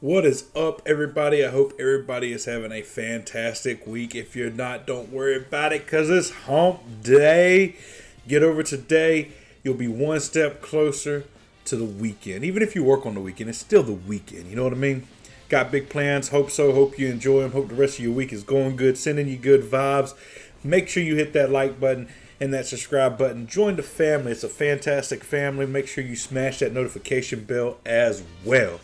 What is up, everybody? I hope everybody is having a fantastic week. If you're not, don't worry about it, because it's hump day. Get over today. You'll be one step closer to the weekend. Even if you work on the weekend, it's still the weekend. You know what I mean? Got big plans. Hope so. Hope you enjoy them. Hope the rest of your week is going good. Sending you good vibes. Make sure you hit that like button and that subscribe button. Join the family. It's a fantastic family. Make sure you smash that notification bell as well.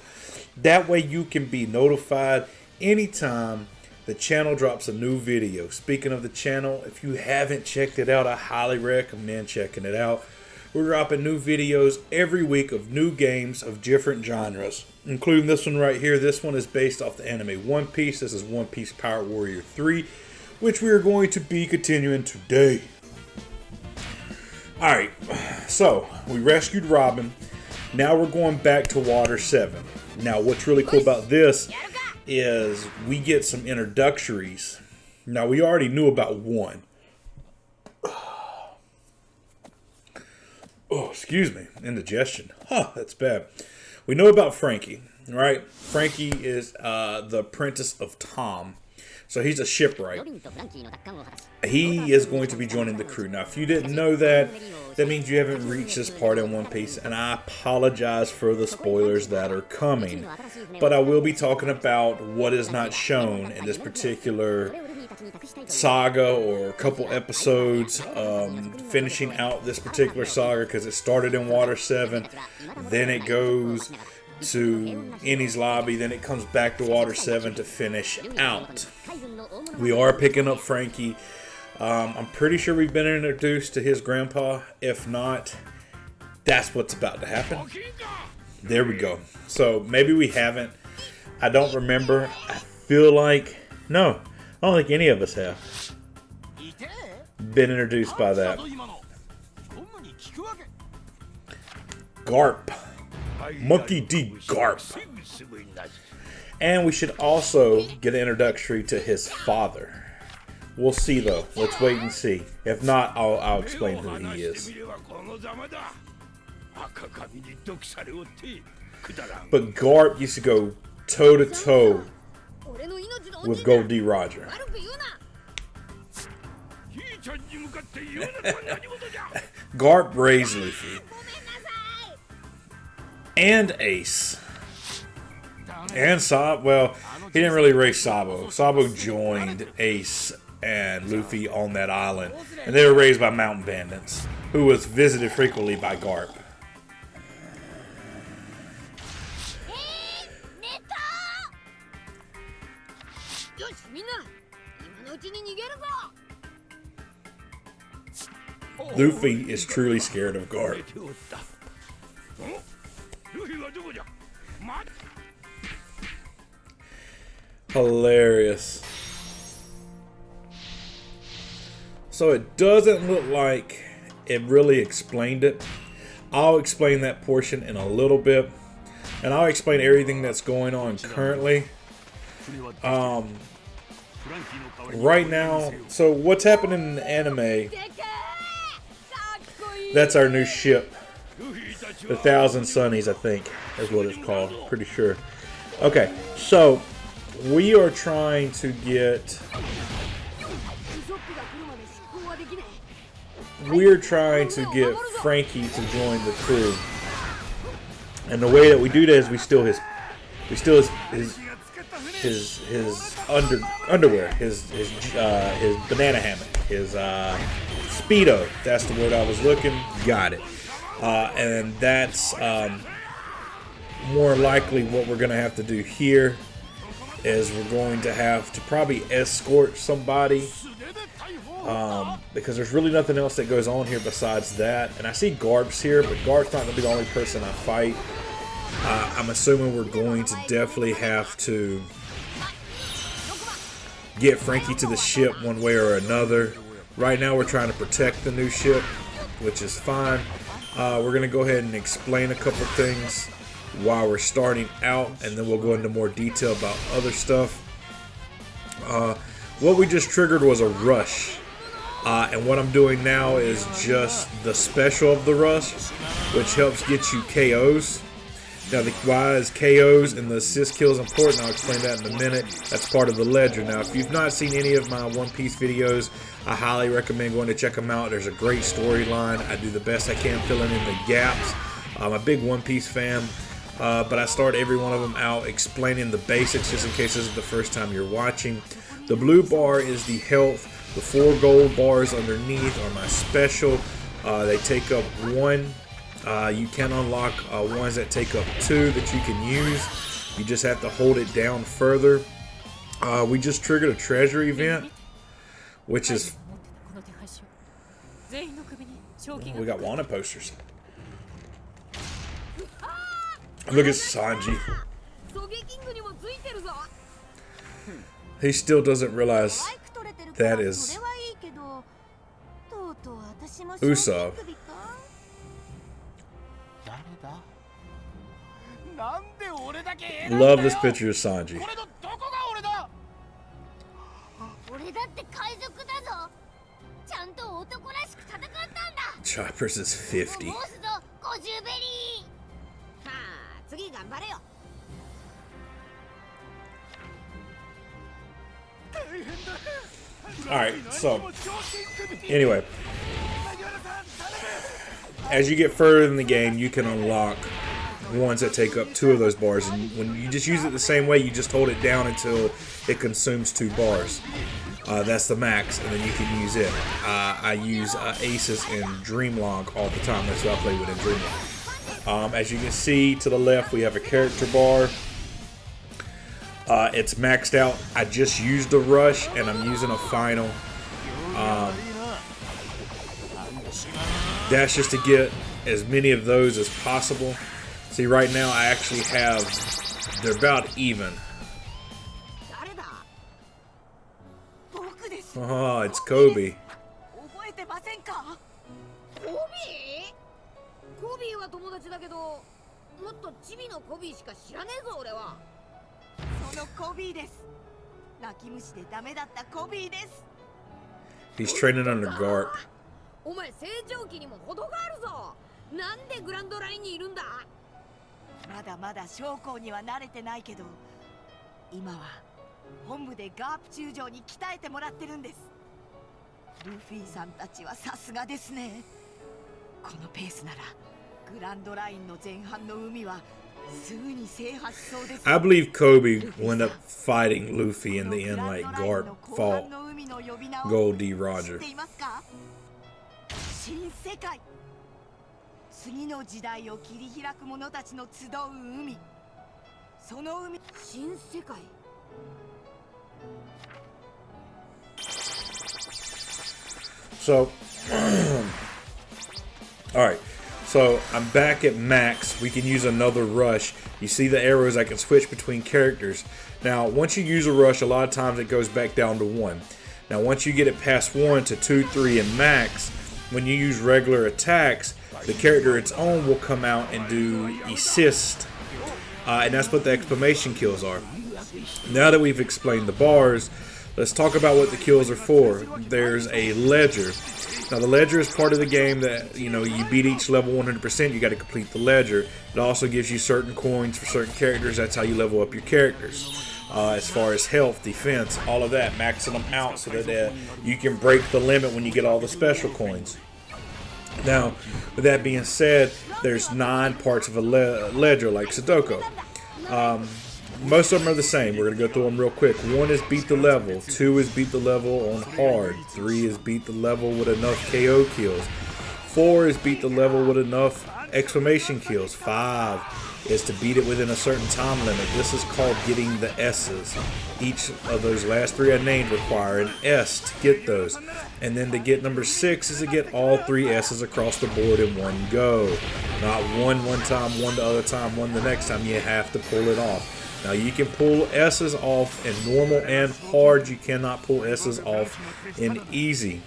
That way you can be notified anytime the channel drops a new video. Speaking of the channel, if you haven't checked it out, I highly recommend checking it out. We're dropping new videos every week of new games of different genres, including this one right here. This one is based off the anime One Piece. This is One Piece Pirate Warrior 3, which we are going to be continuing today. Alright, so we rescued Robin. Now we're going back to Water 7. Now, what's really cool about this is we get some introductories. Now, we already knew about one. Oh, excuse me. Indigestion. Huh, that's bad. We know about Frankie, right? Frankie is the apprentice of Tom. So he's a shipwright. He is going to be joining the crew. Now, if you didn't know that, that means you haven't reached this part in One Piece. And I apologize for the spoilers that are coming. But I will be talking about what is not shown in this particular saga or a couple episodes, finishing out this particular saga, because it started in Water 7, then it goes to Enies Lobby, then it comes back to Water 7 to finish out. We are picking up Frankie. I'm pretty sure we've been introduced to his grandpa. If not, that's what's about to happen. There we go. So maybe we haven't. I don't remember. I feel like, no, I don't think any of us have been introduced by that. Garp. Monkey D. Garp. And we should also get an introductory to his father. We'll see though. Let's wait and see. If not, I'll explain who he is. But Garp used to go toe to toe with Gold D. Roger. Garp raised Luffy. And Ace. And Sabo. Well, he didn't really raise Sabo. Sabo joined Ace and Luffy on that island. And they were raised by mountain bandits, who was visited frequently by Garp. Luffy is truly scared of Garp. Hilarious. So it doesn't look like it really explained it. I'll explain that portion in a little bit, and I'll explain everything that's going on currently. Right now, so what's happening in the anime, that's our new ship. The Thousand Sunnies, I think, is what it's called. Pretty sure. Okay, so we are trying to get... We're trying to get Frankie to join the crew. And the way that we do that is we steal his underwear, his banana hammock, his Speedo. That's the word I was looking. Got it. And that's more likely what we're going to have to do here is we're going to have to probably escort somebody, because there's really nothing else that goes on here besides that. And I see Garp's here, but Garp's not going to be the only person I fight. I'm assuming we're going to definitely have to get Frankie to the ship one way or another. Right now we're trying to protect the new ship, which is fine. We're going to go ahead and explain a couple things while we're starting out, and then we'll go into more detail about other stuff. What we just triggered was a rush. And what I'm doing now is just the special of the rush, which helps get you KOs. Now, why is KOs and the assist kills important? I'll explain that in a minute. That's part of the ledger. Now, if you've not seen any of my One Piece videos, I highly recommend going to check them out. There's a great storyline. I do the best I can filling in the gaps. I'm a big One Piece fan, but I start every one of them out explaining the basics just in case this is the first time you're watching. The blue bar is the health. The 4 gold bars underneath are my special. They take up 1. You can unlock ones that take up 2 that you can use. You just have to hold it down further. We just triggered a treasure event, which is... We got wanted posters. Look at Sanji. He still doesn't realize that is Usopp. Love this picture of Sanji. Choppers is 50. Alright, so anyway, as you get further in the game, you can unlock ones that take up 2 of those bars, and when you just use it the same way, you just hold it down until it consumes 2 bars. That's the max, and then you can use it. I use Aces and Dreamlog all the time. That's what I play with in Dreamlog. As you can see to the left, we have a character bar. It's maxed out. I just used a rush, and I'm using a final. That's just to get as many of those as possible. See, right now I actually have, they're about even. Oh, it's Kobe. He's training under Garp. I believe Kobe will end up fighting Luffy in the end like Garp fought Gold D. Roger. So, alright, so I'm back at max. We can use another rush. You see the arrows, I can switch between characters. Now, once you use a rush, a lot of times it goes back down to 1. Now, once you get it past 1 to 2, 3, and max, when you use regular attacks, the character its own will come out and do assist. And that's what the exclamation kills are. Now that we've explained the bars, let's talk about what the kills are for. There's a ledger. Now the ledger is part of the game that, you know, you beat each level 100%, you got to complete the ledger. It also gives you certain coins for certain characters. That's how you level up your characters. As far as health, defense, all of that, maxing them out so that you can break the limit when you get all the special coins. Now, with that being said, there's 9 parts of a ledger like Sudoku. Most of them are the same. We're going to go through them real quick. 1 is beat the level. 2 is beat the level on hard. 3 is beat the level with enough KO kills. 4 is beat the level with enough exclamation kills. 5 is to beat it within a certain time limit. This is called getting the S's. Each of those last 3 I named require an S to get those. And then to get number 6 is to get all 3 S's across the board in one go. Not one time, one the other time, one the next time. You have to pull it off. Now you can pull S's off in normal and hard. You cannot pull S's off in easy.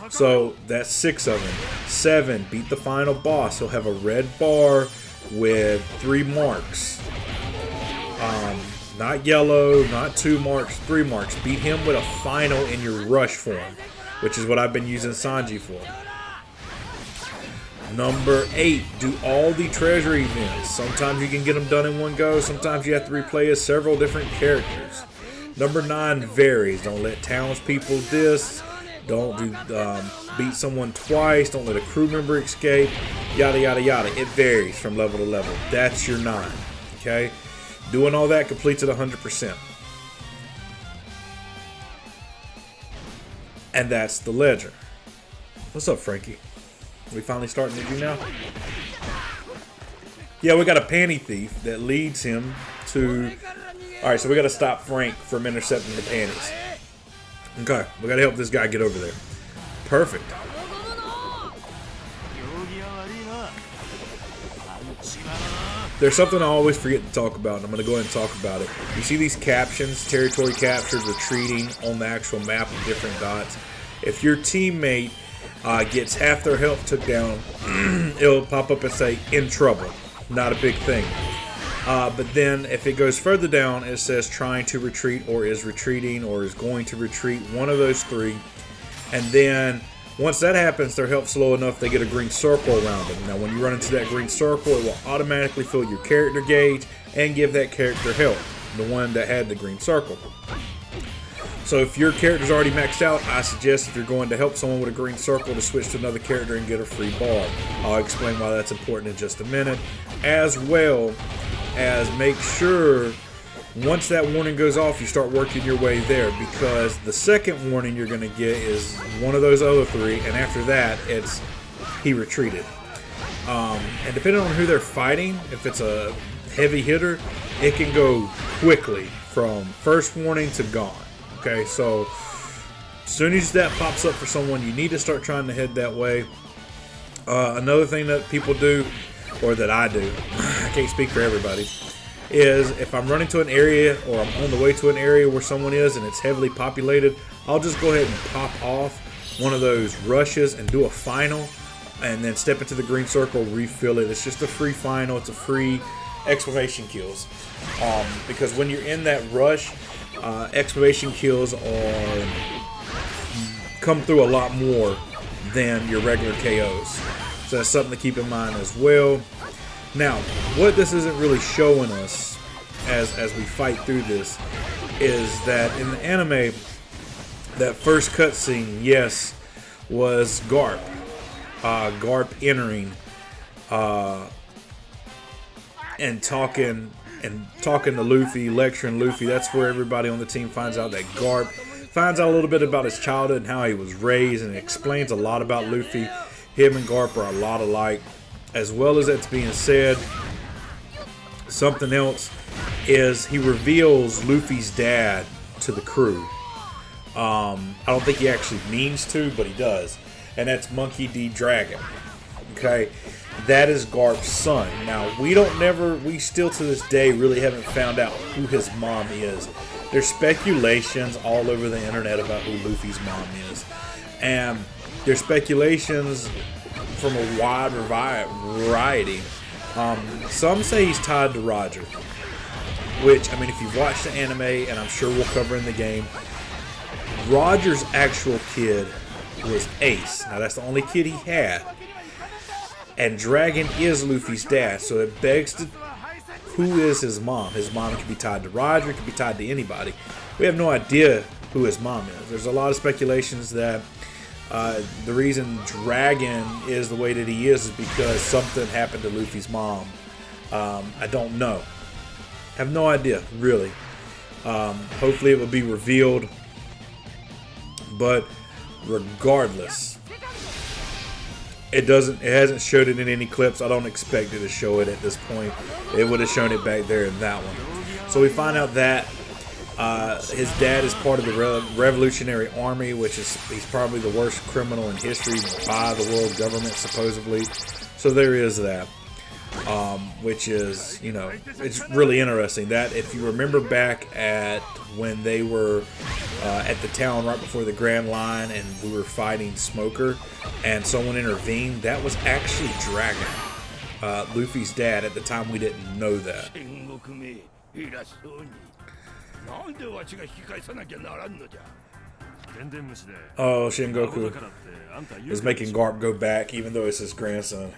So that's 6 of them. 7, beat the final boss. He'll have a red bar with 3 marks. Not yellow, not 2 marks, 3 marks. Beat him with a final in your rush form, which is what I've been using Sanji for. Number 8, do all the treasure events. Sometimes you can get them done in one go. Sometimes you have to replay as several different characters. Number 9 varies. Don't let townspeople diss. Don't do beat someone twice. Don't let a crew member escape. Yada, yada, yada. It varies from level to level. That's your 9. Okay? Doing all that completes it 100%. And that's the ledger. What's up, Frankie? We finally starting to do now? Yeah, we got a panty thief that leads him to... Alright, so we got to stop Frank from intercepting the panties. Okay, we got to help this guy get over there. Perfect. There's something I always forget to talk about, and I'm going to go ahead and talk about it. You see these captions, territory captured, retreating, on the actual map with different dots. If your teammate gets half their health took down, it'll pop up and say, in trouble. Not a big thing. But then if it goes further down, it says trying to retreat, or is retreating, or is going to retreat, one of those 3. And then once that happens, their health's low enough they get a green circle around them. Now when you run into that green circle, it will automatically fill your character gauge and give that character health, the one that had the green circle. So if your character's already maxed out, I suggest if you're going to help someone with a green circle to switch to another character and get a free bar. I'll explain why that's important in just a minute. As well as make sure once that warning goes off, you start working your way there, because the second warning you're going to get is one of those other 3, and after that, it's he retreated. And depending on who they're fighting, if it's a heavy hitter, it can go quickly from first warning to gone. Okay, so as soon as that pops up for someone, you need to start trying to head that way. Another thing that people do, or that I do, I can't speak for everybody, is if I'm running to an area or I'm on the way to an area where someone is and it's heavily populated, I'll just go ahead and pop off one of those rushes and do a final, and then step into the green circle, refill it. It's just a free final. It's a free exclamation kills, because when you're in that rush, exclamation kills come through a lot more than your regular KOs. So that's something to keep in mind as well. Now, what this isn't really showing us as we fight through this is that in the anime, that first cutscene, yes, was Garp. Garp entering and talking to Luffy, lecturing Luffy. That's where everybody on the team finds out that Garp finds out a little bit about his childhood and how he was raised, and it explains a lot about Luffy. Him and Garp are a lot alike. As well as that's being said, something else is he reveals Luffy's dad to the crew. I don't think he actually means to, but he does. And that's Monkey D. Dragon. Okay, that is Garp's son. Now, we still to this day really haven't found out who his mom is. There's speculations all over the internet about who Luffy's mom is. And there's speculations from a wide variety. Some say he's tied to Roger, which, I mean, if you've watched the anime, and I'm sure we'll cover in the game, Roger's actual kid was Ace. Now, that's the only kid he had. And Dragon is Luffy's dad, so it begs to, who is his mom? His mom could be tied to Roger, it could be tied to anybody. We have no idea who his mom is. There's a lot of speculations that the reason Dragon is the way that he is because something happened to Luffy's mom. I don't know. I have no idea, really. Hopefully it will be revealed. But regardless, it hasn't showed it in any clips. I don't expect it to show it at this point. It would have shown it back there in that one. So we find out that his dad is part of the Revolutionary Army, which is, he's probably the worst criminal in history by the world government, supposedly. So there is that, which is, you know, it's really interesting. That if you remember back at when they were at the town right before the Grand Line and we were fighting Smoker and someone intervened, that was actually Dragon, Luffy's dad. At the time, we didn't know that. Oh, Shingoku is making Garp go back, even though it's his grandson.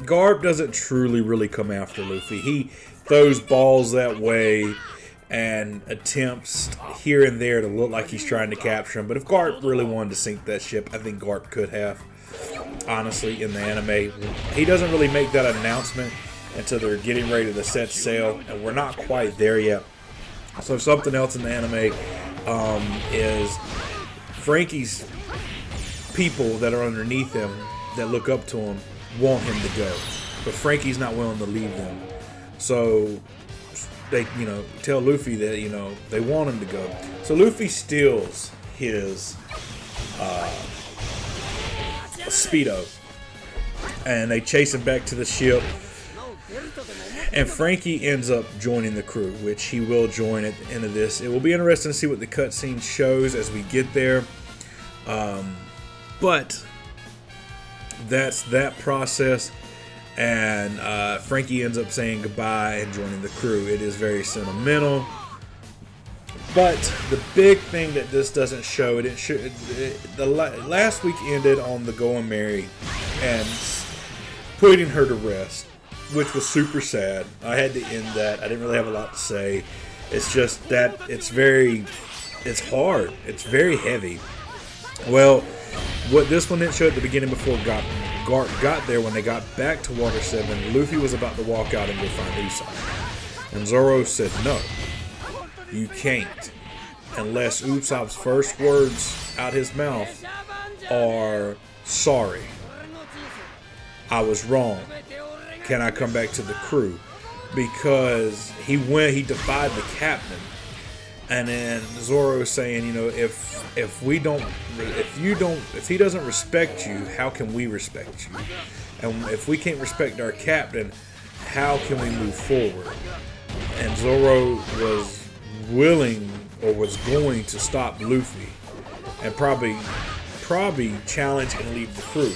Garp doesn't truly really come after Luffy. He throws balls that way and attempts here and there to look like he's trying to capture him. But if Garp really wanted to sink that ship, I think Garp could have. Honestly, in the anime, he doesn't really make that announcement until they're getting ready to set sail, and we're not quite there yet. So something else in the anime is Franky's people that are underneath him, that look up to him, want him to go, but Franky's not willing to leave them. So they, tell Luffy that, they want him to go. So Luffy steals his Speedo, and they chase him back to the ship. And Franky ends up joining the crew, which he will join at the end of this. It will be interesting to see what the cutscene shows as we get there. But that's that process. And Franky ends up saying goodbye and joining the crew. It is very sentimental. But the big thing that this doesn't show, last week ended on the going Mary and putting her to rest, which was super sad. I had to end that. I didn't really have a lot to say. It's just that it's hard. It's very heavy. Well, what this one didn't show at the beginning before Garp got there, when they got back to Water 7, Luffy was about to walk out and go find Usopp. And Zoro said, no, you can't. Unless Usopp's first words out his mouth are, sorry, I was wrong. Can I come back to the crew? Because he defied the captain. And then Zoro is saying, if he doesn't respect you, how can we respect you? And if we can't respect our captain, how can we move forward? And Zoro was willing, or was going to stop Luffy and probably challenge and leave the crew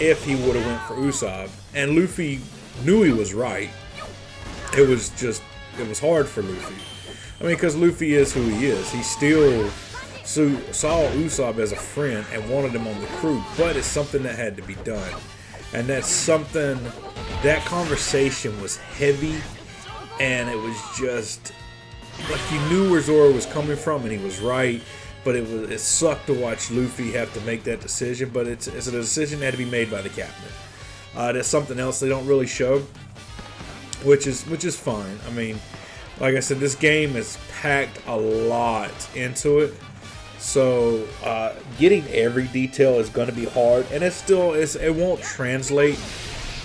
if he would have went for Usopp. And Luffy knew he was right. It was hard for Luffy. I mean, because Luffy is who he is. He still saw Usopp as a friend and wanted him on the crew, but it's something that had to be done. And that's something, that conversation was heavy, and it was just, like, you knew where Zoro was coming from, and he was right, but it sucked to watch Luffy have to make that decision, but it's a decision that had to be made by the captain. That's something else they don't really show, which is fine. I mean, like I said, this game has packed a lot into it, so getting every detail is going to be hard, and it won't translate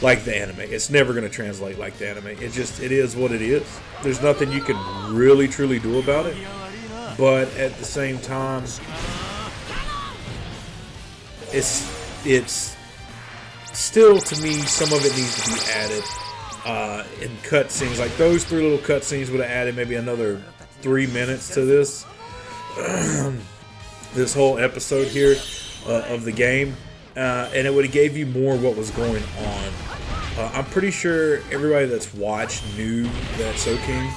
like the anime. It's never going to translate like the anime. It is what it is. There's nothing you can really truly do about it, but at the same time, it's still, to me, some of it needs to be added. In cutscenes, like those 3 little cutscenes would have added maybe another 3 minutes to this this whole episode here of the game, and it would have gave you more what was going on. I'm pretty sure everybody that's watched knew that Soking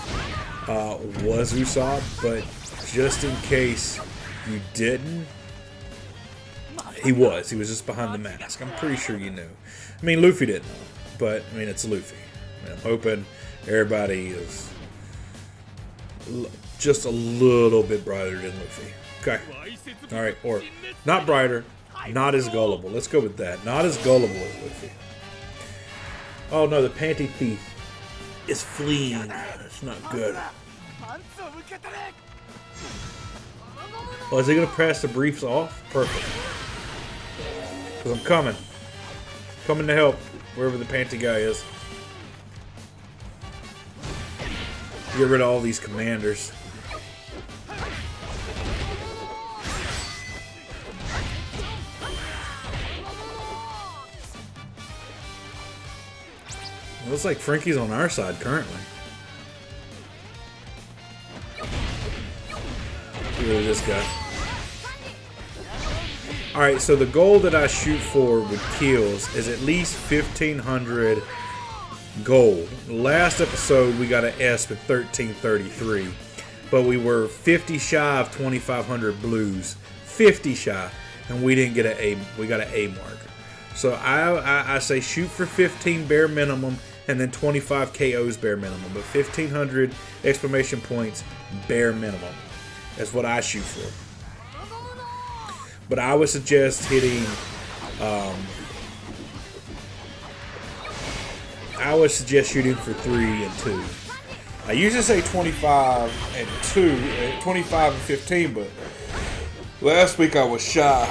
was Usopp, but just in case you didn't, he was just behind the mask. I'm pretty sure you knew. I mean, Luffy didn't know, but I mean, it's Luffy. I'm hoping everybody is just a little bit brighter than Luffy. Okay. Alright, or not brighter, not as gullible. Let's go with that. Not as gullible as Luffy. Oh no, the panty thief is fleeing. That's not good. Oh, is he going to pass the briefs off? Perfect. Because I'm coming. Coming to help wherever the panty guy is. Get rid of all these commanders. It looks like Franky's on our side currently. Get rid of this guy. Alright, so the goal that I shoot for with kills is at least 1,500 gold. Last episode we got an S with 1333, but we were 50 shy of 2,500 blues. 50 shy, and we didn't get an A. We got an A mark. So I say shoot for 15 bare minimum, and then 25 KOs bare minimum, but 1,500 exclamation points bare minimum. That's what I shoot for. But I would suggest hitting. I would suggest shooting for 3 and 2. I usually say 25 and 2, 25 and 15, but last week I was shy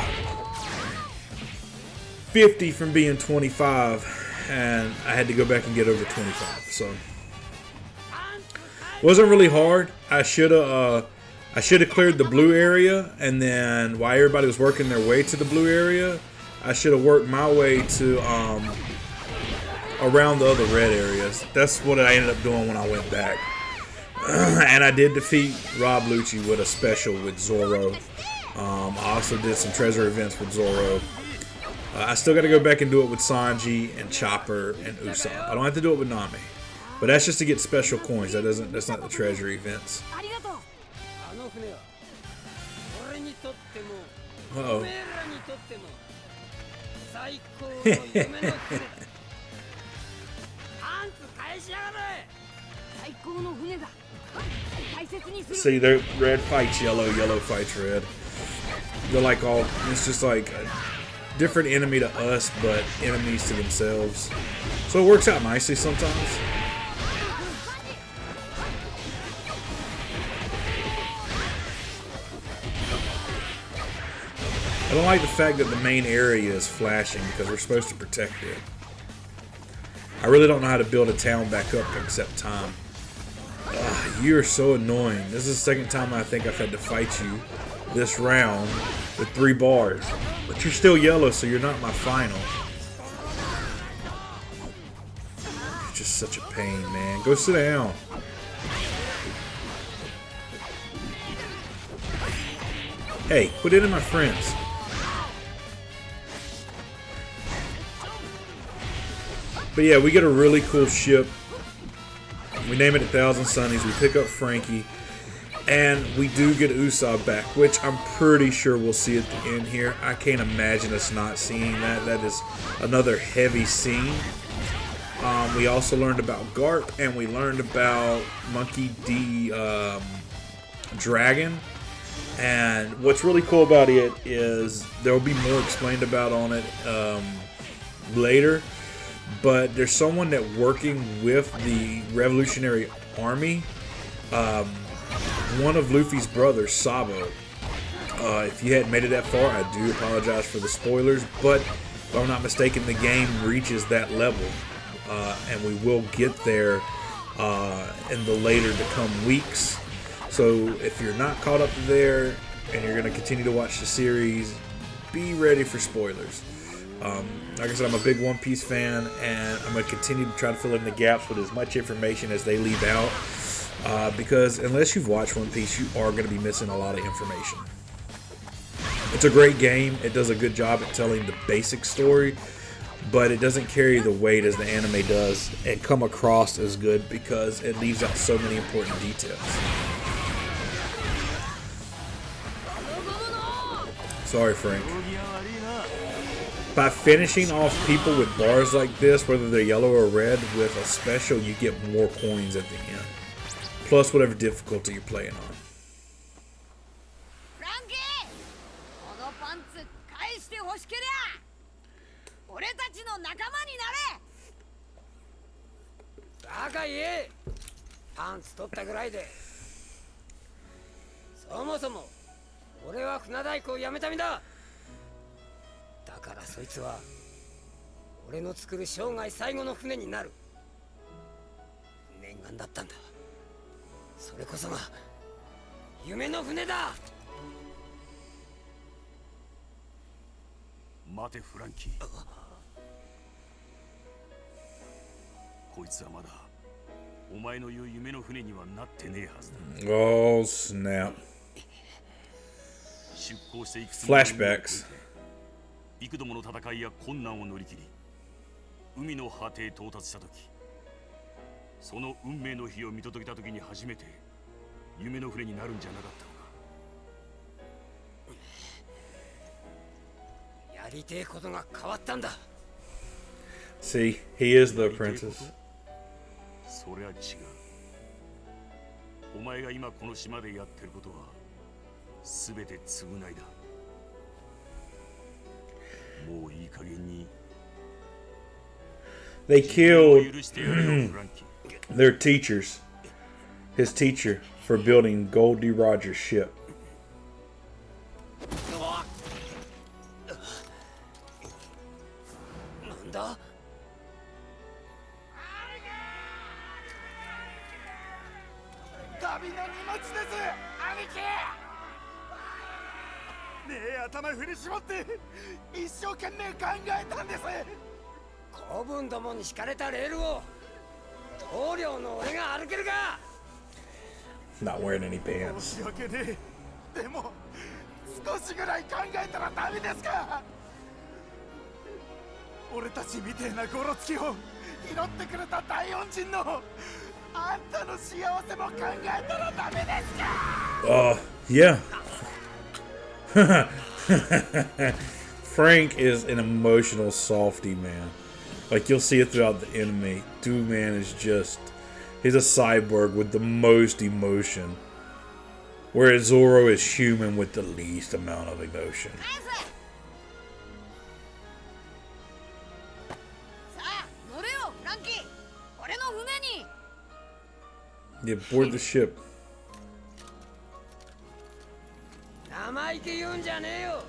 50 from being 25, and I had to go back and get over 25. So wasn't really hard. I should have cleared the blue area, and then while everybody was working their way to the blue area, I should have worked my way to around the other red areas. That's what I ended up doing when I went back. And I did defeat Rob Lucci with a special with Zoro. I also did some treasure events with Zoro. I still got to go back and do it with Sanji and Chopper and Usopp. I don't have to do it with Nami, but that's just to get special coins. That's not the treasure events. Uh-oh. See, they're red fights yellow, yellow fights red. They're like all, it's just like a different enemy to us, but enemies to themselves. So it works out nicely sometimes. I don't like the fact that the main area is flashing because we're supposed to protect it. I really don't know how to build a town back up except time. You're so annoying. This is the second time I think I've had to fight you this round with 3 bars. But you're still yellow, so you're not my final. You're just such a pain, man. Go sit down. Hey, quit hitting my friends. But yeah, we get a really cool ship. We name it 1,000 Sunnies. We pick up Frankie. And we do get Usopp back, which I'm pretty sure we'll see at the end here. I can't imagine us not seeing that. That is another heavy scene. We also learned about Garp, and we learned about Monkey D. Dragon. And what's really cool about it is there will be more explained about on it later. But there's someone that working with the Revolutionary Army. One of Luffy's brothers, Sabo. If you hadn't made it that far, I do apologize for the spoilers. But if I'm not mistaken, the game reaches that level. And we will get there in the later to come weeks. So if you're not caught up there and you're going to continue to watch the series, be ready for spoilers. Like I said, I'm a big One Piece fan, and I'm going to continue to try to fill in the gaps with as much information as they leave out. Because unless you've watched One Piece, you are going to be missing a lot of information. It's a great game. It does a good job at telling the basic story, but it doesn't carry the weight as the anime does and come across as good because it leaves out so many important details. Sorry, Frank. By finishing off people with bars like this, whether they're yellow or red, with a special, you get more coins at the end. Plus whatever difficulty you're playing on. Oh snap. Flashbacks. 幾度もの戦いや困難を乗り切り海の果てへ到達した時その運命の日を見届けた時に初めて夢の船になるんじゃなかったのかやりてえことが変わったんだ See, he is the apprentice. そりゃ違うお前が今この島でやってることは全て償いだもういい加減に They killed their teachers, his teacher, for building Goldie Roger's ship. なんだ旅の荷物です兄貴ねえ頭振り絞って一生懸命考えたんです子分どもに敷かれたレールを棟梁の俺が歩けるか Not wearing any 申し pants. 訳ねえでも少しぐらい考えたらダメですか俺たちみてえなゴロつきを拾ってくれた大恩人のあんたの幸せも考えたらダメですか Yeah. Frank is an emotional softy, man. Like, you'll see it throughout the anime. Dude, man, is just... He's a cyborg with the most emotion. Whereas Zoro is human with the least amount of emotion. Yeah, board the ship. 生意気言うんじゃねえよ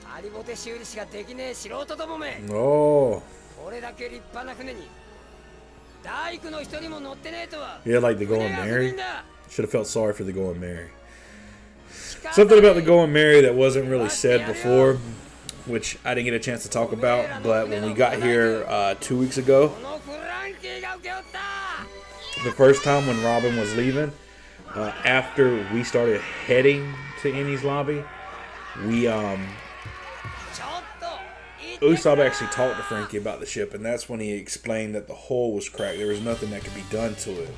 ハリボテ修理しかできねえ素人どもめ Oh. これだけ立派な船に大工の人にも乗ってねえとは Yeah, like the Going Merry. Should have felt sorry for the Going Merry. Something about the Going Merry that wasn't really said before, which I didn't get a chance to talk about, but when we got here 2 weeks ago, the first time when Robin was leaving, after we started heading to Annie's lobby, we Usopp actually talked to Frankie about the ship, and that's when he explained that the hull was cracked. There was nothing that could be done to it.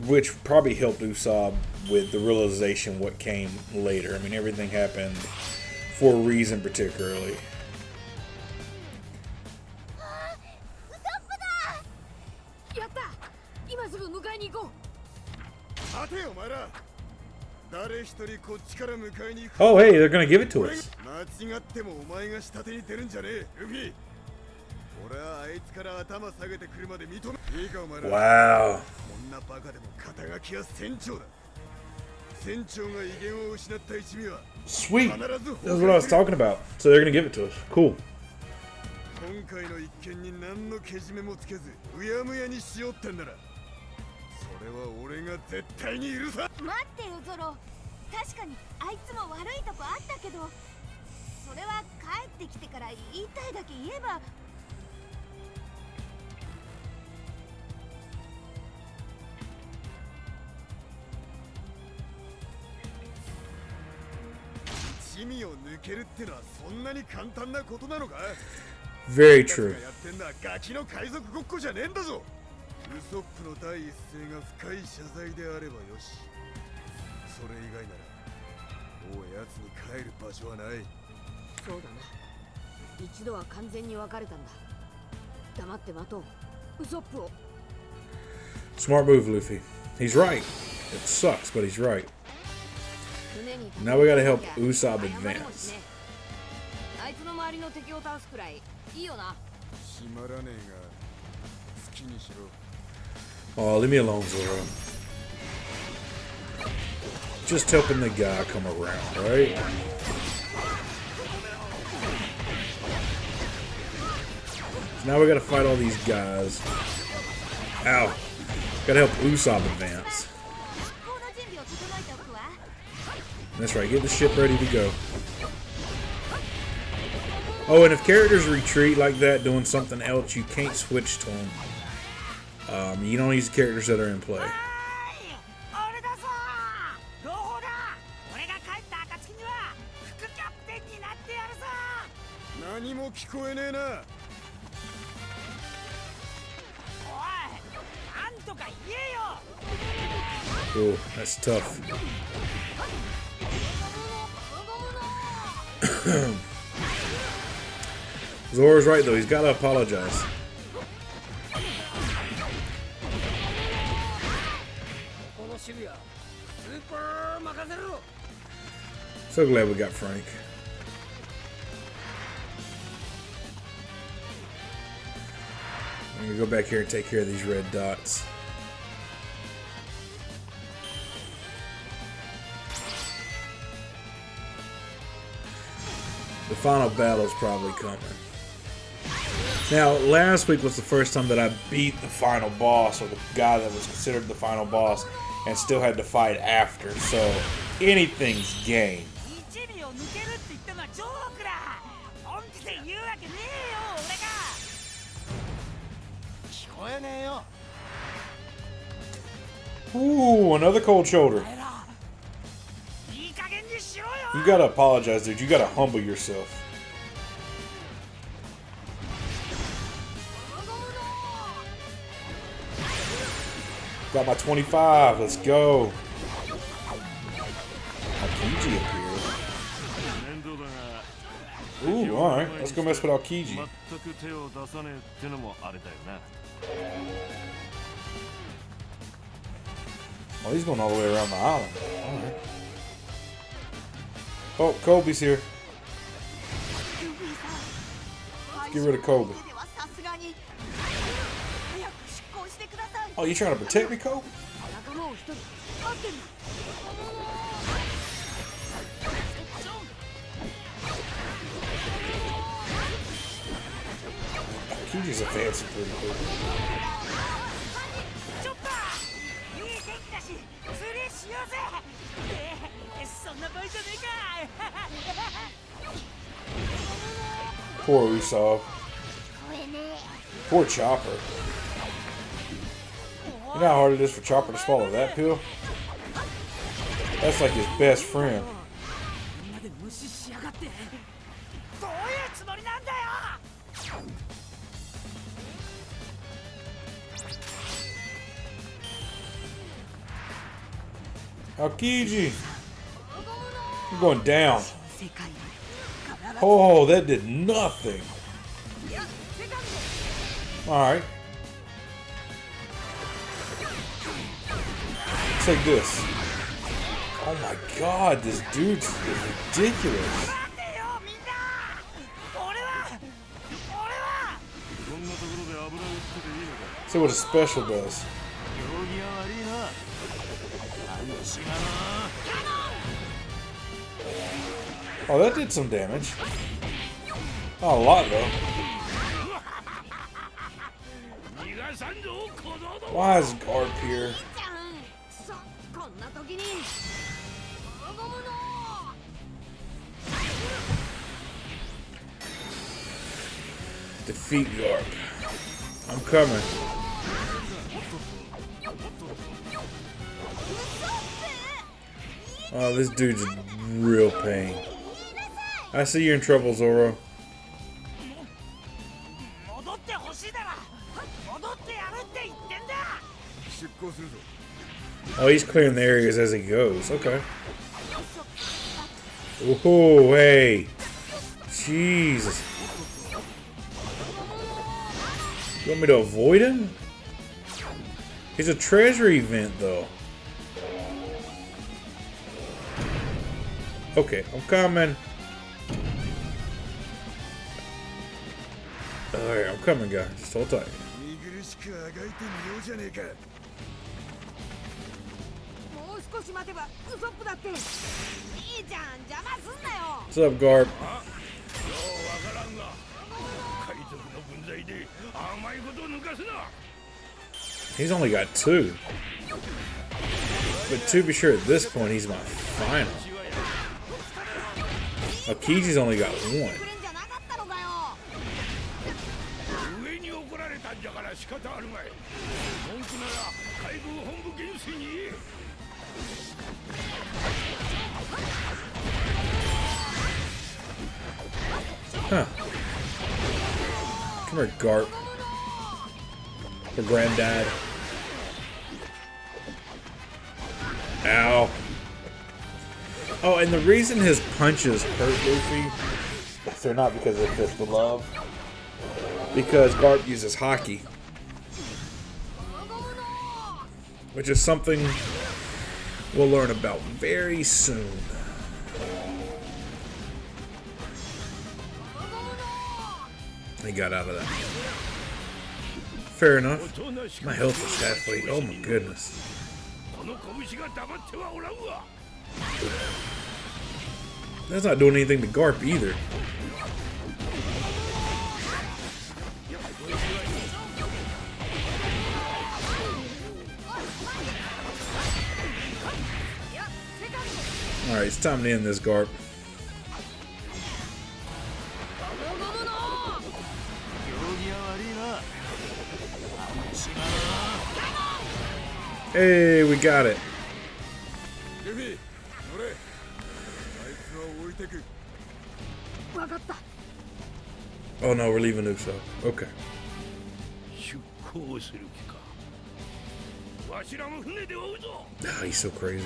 Which probably helped Usopp with the realization what came later. I mean, everything happened for a reason particularly. 待てよお前ら誰一人こっちから迎えに行く Oh, hey, they're gonna give it to us. 間違ってもお前が下手に出るんじゃねえルフィ俺はあいつから頭下げてくるまで認めいいかお前ら Wow. こんなバカでも肩書きは船長だ船長が威厳を失った一味は Sweet. That's what I was talking about. So they're gonna give it to us. Cool. 今回の一件に何のけじめもつけずうやむやにしようってんならそれは俺が絶対に許さ待ってよゾロ確かにあいつも悪いとこあったけどそれは帰ってきてから言いたいだけ言えば一味を抜けるってのはそんなに簡単なことなのか Very true. やってんのはガキの海賊ごっこじゃねえんだぞウソップの第一声が深い謝罪であればよしそれ以外ならもう奴に帰る場所はないそうだな一度は完全に別れたんだ黙って待とうウソップを Smart move, Luffy. He's right. It sucks, but he's right. Now we gotta help Usopp advance. あいつの周りの敵を倒すくらいいいよな閉まらねえが好きにしろ Oh, leave me alone, Zoro. Just helping the guy come around, right? So now we gotta fight all these guys. Ow. Gotta help Usopp advance. That's right, get the ship ready to go. Oh, and if characters retreat like that doing something else, you can't switch to them. You don't use the characters that are in play. Oh, that's tough. Zoro's right though, he's gotta apologize. So glad we got Frank. I'm gonna go back here and take care of these red dots. The final battle's probably coming. Now, last week was the first time that I beat the final boss, or the guy that was considered the final boss, and still had to fight after, so anything's game. Ooh, another cold shoulder. You gotta apologize, dude. You gotta humble yourself. Got my 25. Let's go. Aokiji appeared. Ooh, alright. Let's go mess with Aokiji. Oh, he's going all the way around the island. Alright. Oh, Kobe's here. Let's get rid of Kobe. Oh, you trying to protect me, Kobe? Kiji's a fancy pretty cool. Poor Usopp. Poor Chopper. You know how hard it is for Chopper to swallow that pill? That's like his best friend. Aokiji! You're going down. Oh, that did nothing. Alright. Take this. Oh my god, this dude's ridiculous. See what his special does. Oh, that did some damage. Oh, a lot though. Why is Garp here? Defeat Garp. I'm coming. Oh, this dude's in real pain. I see you're in trouble, Zoro. Oh, he's clearing the areas as he goes. Okay. Oh, hey. Jesus. You want me to avoid him? He's a treasure event, though. Okay, I'm coming. Alright, I'm coming, guys. Just hold tight. What's up, Garp? He's only got 2. But to be sure, at this point, he's my final. Aokiji's only got 1. Huh. Come here, Garp. Her granddad. Ow. Oh, and the reason his punches hurt Luffy, they're not because of Fist of Love. Because Garp uses hockey. Which is something we'll learn about very soon. He got out of that. Fair enough. My health is halfway. Oh my goodness. That's not doing anything to Garp either. Alright, it's time to end this, Garp. Hey, we got it. Oh no, we're leaving Uso. Okay. Ah, he's so crazy.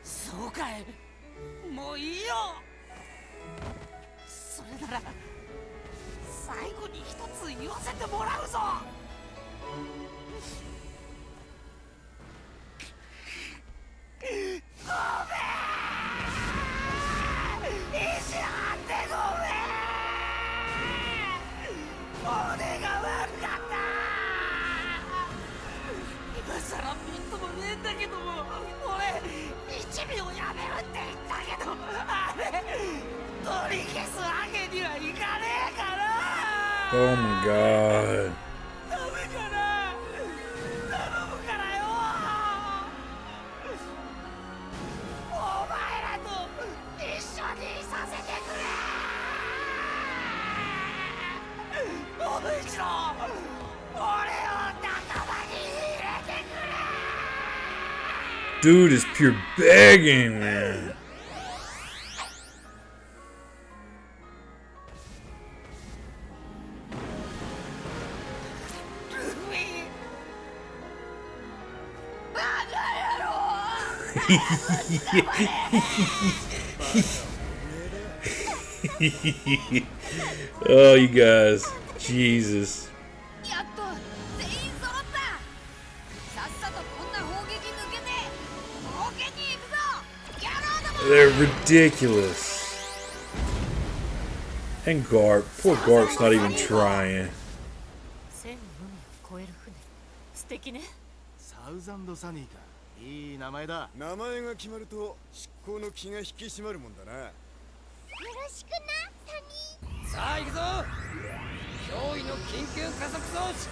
そうかい。もういいよ。それなら最後に一つ言わせてもらうぞ。ごめん。意地張ってごめん。俺が悪かった。今さらみっともねえんだけども、俺1秒やめるって言ったけど、あれ取り消すわけにはいかねえから。Oh my god. ダメかな。頼むからよ。お前らと一緒にさせてくれ。もう一度俺を仲間に入れてくれ。 Dude is pure begging, man. Oh, you guys. Jesus. They're ridiculous. And Garp. Poor Garp's not even trying. サウザンドサニーか。いい名前だ。名前が決まると執行の気が引き締まるもんだな。よろしくな、サニー。さあ行くぞ。驚異の緊急加速装置。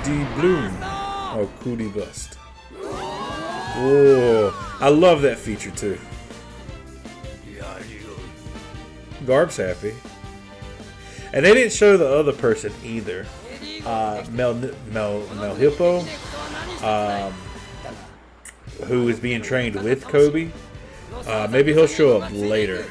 Cootie Bloom. Oh, Cootie Bust. Oh, I love that feature too. Garp's happy. And they didn't show the other person either. Mel Hippo, who is being trained with Kobe. Maybe he'll show up later.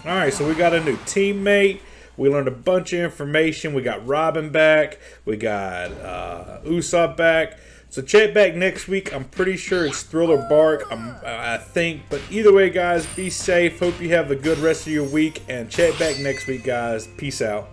Alright, so we got a new teammate. We learned a bunch of information. We got Robin back. We got Usopp back. So check back next week. I'm pretty sure it's Thriller Bark. I think. But either way, guys, be safe. Hope you have a good rest of your week. And check back next week, guys. Peace out.